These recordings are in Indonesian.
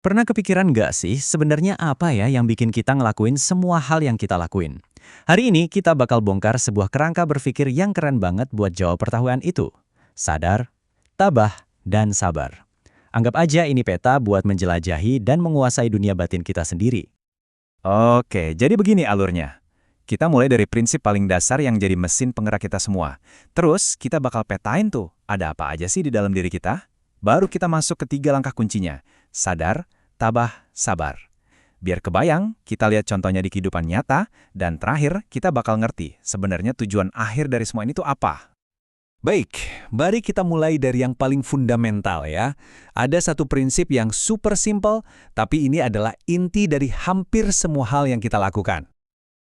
Pernah kepikiran nggak sih sebenarnya apa ya yang bikin kita ngelakuin semua hal yang kita lakuin? Hari ini kita bakal bongkar sebuah kerangka berpikir yang keren banget buat jawab pertahuan itu. Sadar, tabah, dan sabar. Anggap aja ini peta buat menjelajahi dan menguasai dunia batin kita sendiri. Oke, jadi begini alurnya. Kita mulai dari prinsip paling dasar yang jadi mesin penggerak kita semua. Terus, kita bakal petain tuh, ada apa aja sih di dalam diri kita? Baru kita masuk ke 3 langkah kuncinya. Sadar, tabah, sabar. Biar kebayang, kita lihat contohnya di kehidupan nyata, dan terakhir, kita bakal ngerti sebenarnya tujuan akhir dari semua ini tuh apa. Baik, mari kita mulai dari yang paling fundamental ya. Ada satu prinsip yang super simple, tapi ini adalah inti dari hampir semua hal yang kita lakukan.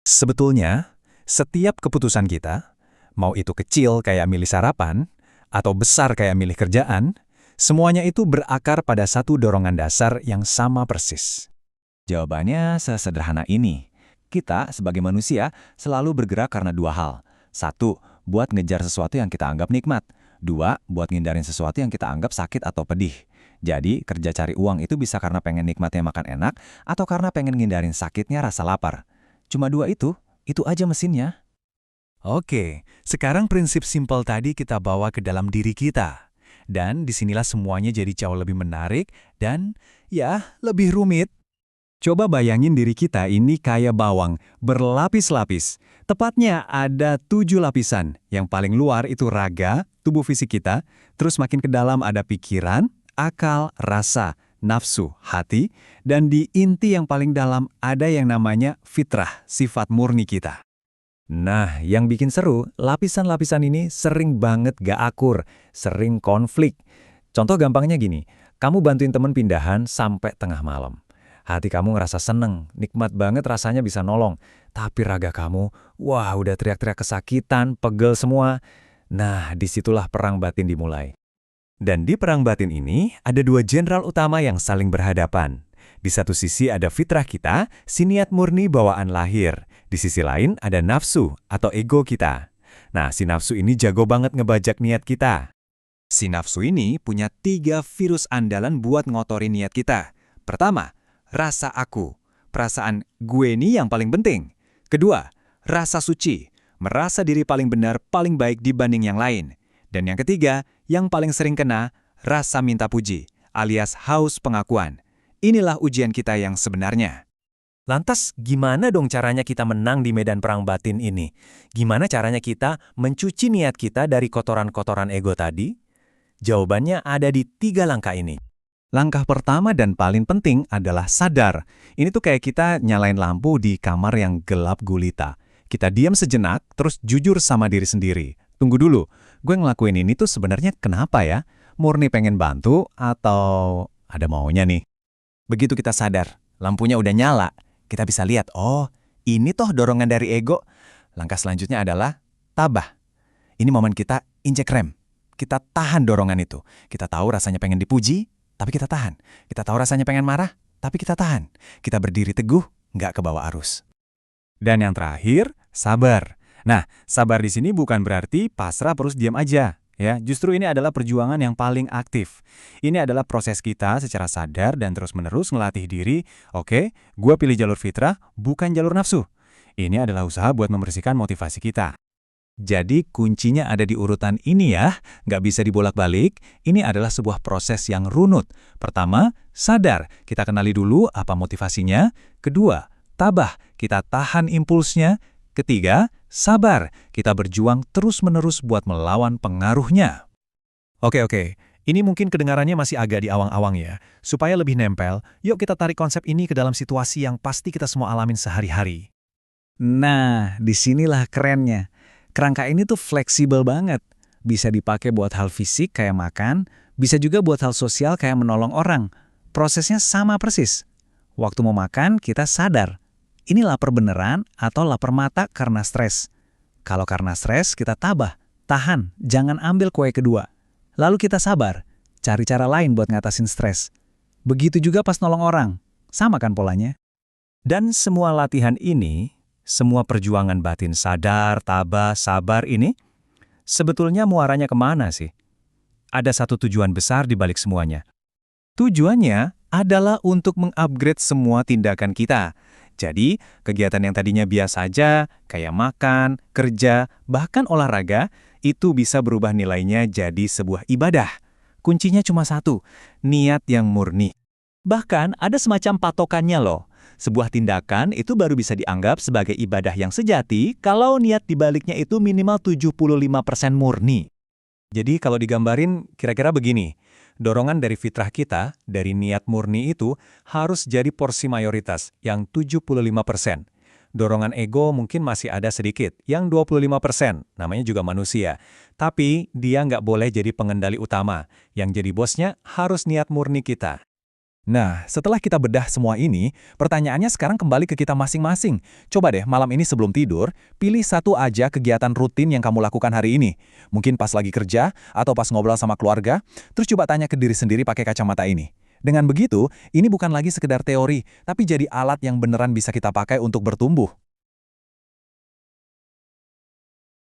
Sebetulnya, setiap keputusan kita, mau itu kecil kayak milih sarapan, atau besar kayak milih kerjaan, semuanya itu berakar pada satu dorongan dasar yang sama persis. Jawabannya sesederhana ini. Kita sebagai manusia selalu bergerak karena 2 hal. 1, buat ngejar sesuatu yang kita anggap nikmat. 2, buat ngindarin sesuatu yang kita anggap sakit atau pedih. Jadi, kerja cari uang itu bisa karena pengen nikmatnya makan enak, atau karena pengen ngindarin sakitnya rasa lapar. Cuma 2 itu aja mesinnya. Oke, sekarang prinsip simpel tadi kita bawa ke dalam diri kita. Dan disinilah semuanya jadi jauh lebih menarik dan, ya, lebih rumit. Coba bayangin diri kita ini kayak bawang, berlapis-lapis. Tepatnya ada 7 lapisan. Yang paling luar itu raga, tubuh fisik kita. Terus makin ke dalam ada pikiran, akal, rasa, nafsu, hati. Dan di inti yang paling dalam ada yang namanya fitrah, sifat murni kita. Nah, yang bikin seru, lapisan-lapisan ini sering banget gak akur, sering konflik. Contoh gampangnya gini, kamu bantuin temen pindahan sampai tengah malam. Hati kamu ngerasa seneng, nikmat banget rasanya bisa nolong. Tapi raga kamu, wah udah teriak-teriak kesakitan, pegel semua. Nah, disitulah perang batin dimulai. Dan di perang batin ini, ada 2 jenderal utama yang saling berhadapan. Di satu sisi ada fitrah kita, si niat murni bawaan lahir. Di sisi lain ada nafsu atau ego kita. Nah, si nafsu ini jago banget ngebajak niat kita. Si nafsu ini punya 3 virus andalan buat ngotori niat kita. Pertama, rasa aku, perasaan gue nih yang paling penting. Kedua, rasa suci, merasa diri paling benar, paling baik dibanding yang lain. Dan yang ketiga, yang paling sering kena, rasa minta puji, alias haus pengakuan. Inilah ujian kita yang sebenarnya. Lantas, gimana dong caranya kita menang di medan perang batin ini? Gimana caranya kita mencuci niat kita dari kotoran-kotoran ego tadi? Jawabannya ada di 3 langkah ini. Langkah pertama dan paling penting adalah sadar. Ini tuh kayak kita nyalain lampu di kamar yang gelap gulita. Kita diam sejenak, terus jujur sama diri sendiri. Tunggu dulu, gue ngelakuin ini tuh sebenarnya kenapa ya? Murni pengen bantu atau ada maunya nih? Begitu kita sadar, lampunya udah nyala, kita bisa lihat, oh ini toh dorongan dari ego. Langkah selanjutnya adalah tabah. Ini momen kita injek rem. Kita tahan dorongan itu. Kita tahu rasanya pengen dipuji, tapi kita tahan. Kita tahu rasanya pengen marah, tapi kita tahan. Kita berdiri teguh, nggak kebawa arus. Dan yang terakhir, sabar. Nah, sabar di sini bukan berarti pasrah terus diam aja. Ya, justru ini adalah perjuangan yang paling aktif. Ini adalah proses kita secara sadar dan terus-menerus ngelatih diri, oke, gue pilih jalur fitrah, bukan jalur nafsu. Ini adalah usaha buat membersihkan motivasi kita. Jadi kuncinya ada di urutan ini ya, nggak bisa dibolak-balik. Ini adalah sebuah proses yang runut. Pertama, sadar, kita kenali dulu apa motivasinya. Kedua, tabah, kita tahan impulsnya. Ketiga, sabar, kita berjuang terus-menerus buat melawan pengaruhnya. Oke, ini mungkin kedengarannya masih agak di awang-awang ya. Supaya lebih nempel, yuk kita tarik konsep ini ke dalam situasi yang pasti kita semua alamin sehari-hari. Nah, disinilah kerennya. Kerangka ini tuh fleksibel banget. Bisa dipakai buat hal fisik kayak makan, bisa juga buat hal sosial kayak menolong orang. Prosesnya sama persis. Waktu mau makan, kita sadar. Ini lapar beneran atau lapar mata karena stres. Kalau karena stres, kita tabah, tahan, jangan ambil kue kedua. Lalu kita sabar, cari cara lain buat ngatasin stres. Begitu juga pas nolong orang. Sama kan polanya? Dan semua latihan ini, semua perjuangan batin sadar, tabah, sabar ini, sebetulnya muaranya kemana sih? Ada satu tujuan besar di balik semuanya. Tujuannya adalah untuk mengupgrade semua tindakan kita. Jadi, kegiatan yang tadinya biasa aja, kayak makan, kerja, bahkan olahraga, itu bisa berubah nilainya jadi sebuah ibadah. Kuncinya cuma satu, niat yang murni. Bahkan ada semacam patokannya loh. Sebuah tindakan itu baru bisa dianggap sebagai ibadah yang sejati kalau niat dibaliknya itu minimal 75% murni. Jadi kalau digambarin kira-kira begini, dorongan dari fitrah kita, dari niat murni itu harus jadi porsi mayoritas, yang 75%. Dorongan ego mungkin masih ada sedikit, yang 25%, namanya juga manusia. Tapi dia nggak boleh jadi pengendali utama, yang jadi bosnya harus niat murni kita. Nah, setelah kita bedah semua ini, pertanyaannya sekarang kembali ke kita masing-masing. Coba deh, malam ini sebelum tidur, pilih satu aja kegiatan rutin yang kamu lakukan hari ini. Mungkin pas lagi kerja, atau pas ngobrol sama keluarga, terus coba tanya ke diri sendiri pakai kacamata ini. Dengan begitu, ini bukan lagi sekedar teori, tapi jadi alat yang beneran bisa kita pakai untuk bertumbuh.